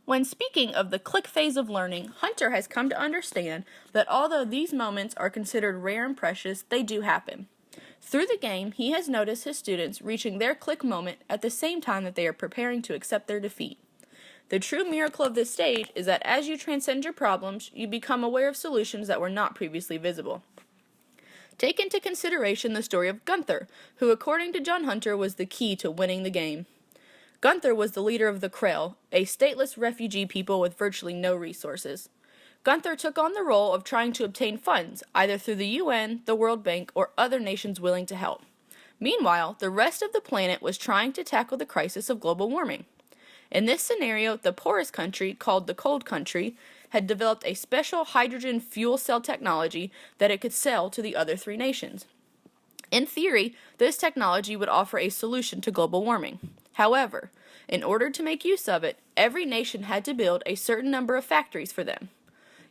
When speaking of the click phase of learning, Hunter has come to understand that although these moments are considered rare and precious, they do happen. Through the game, he has noticed his students reaching their click moment at the same time that they are preparing to accept their defeat. The true miracle of this stage is that as you transcend your problems, you become aware of solutions that were not previously visible. Take into consideration the story of Gunther, who according to John Hunter was the key to winning the game. Gunther was the leader of the Krell, a stateless refugee people with virtually no resources. Gunther took on the role of trying to obtain funds, either through the UN, the World Bank, or other nations willing to help. Meanwhile, the rest of the planet was trying to tackle the crisis of global warming. In this scenario, the poorest country, called the Cold Country, had developed a special hydrogen fuel cell technology that it could sell to the other three nations. In theory, this technology would offer a solution to global warming. However, in order to make use of it, every nation had to build a certain number of factories for them.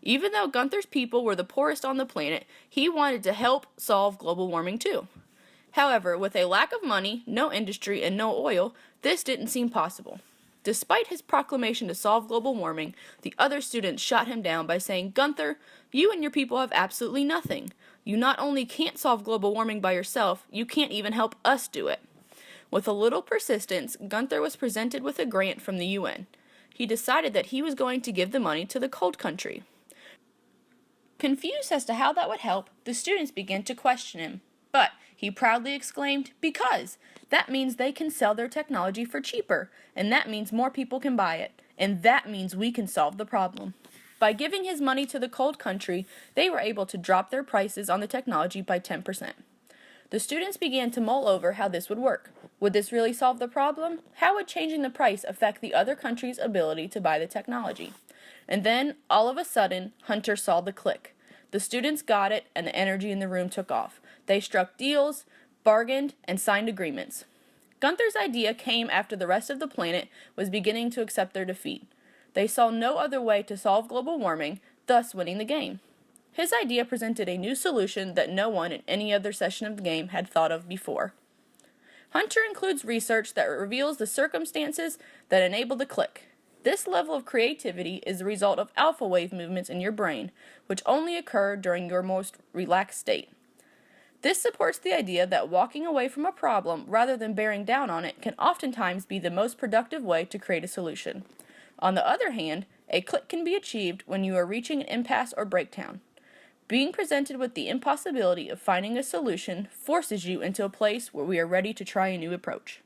Even though Gunther's people were the poorest on the planet, he wanted to help solve global warming too. However, with a lack of money, no industry, and no oil, this didn't seem possible. Despite his proclamation to solve global warming, the other students shot him down by saying, "Gunther, you and your people have absolutely nothing. You not only can't solve global warming by yourself, you can't even help us do it." With a little persistence, Gunther was presented with a grant from the UN. He decided that he was going to give the money to the Cold Country. Confused as to how that would help, the students began to question him. But he proudly exclaimed, "Because that means they can sell their technology for cheaper, and that means more people can buy it, and that means we can solve the problem." By giving his money to the Cold Country, they were able to drop their prices on the technology by 10%. The students began to mull over how this would work. Would this really solve the problem? How would changing the price affect the other country's ability to buy the technology? And then, all of a sudden, Hunter saw the click. The students got it, and the energy in the room took off. They struck deals, bargained, and signed agreements. Gunther's idea came after the rest of the planet was beginning to accept their defeat. They saw no other way to solve global warming, thus winning the game. His idea presented a new solution that no one in any other session of the game had thought of before. Hunter includes research that reveals the circumstances that enable the click. This level of creativity is the result of alpha wave movements in your brain, which only occur during your most relaxed state. This supports the idea that walking away from a problem rather than bearing down on it can oftentimes be the most productive way to create a solution. On the other hand, a click can be achieved when you are reaching an impasse or breakdown. Being presented with the impossibility of finding a solution forces you into a place where we are ready to try a new approach.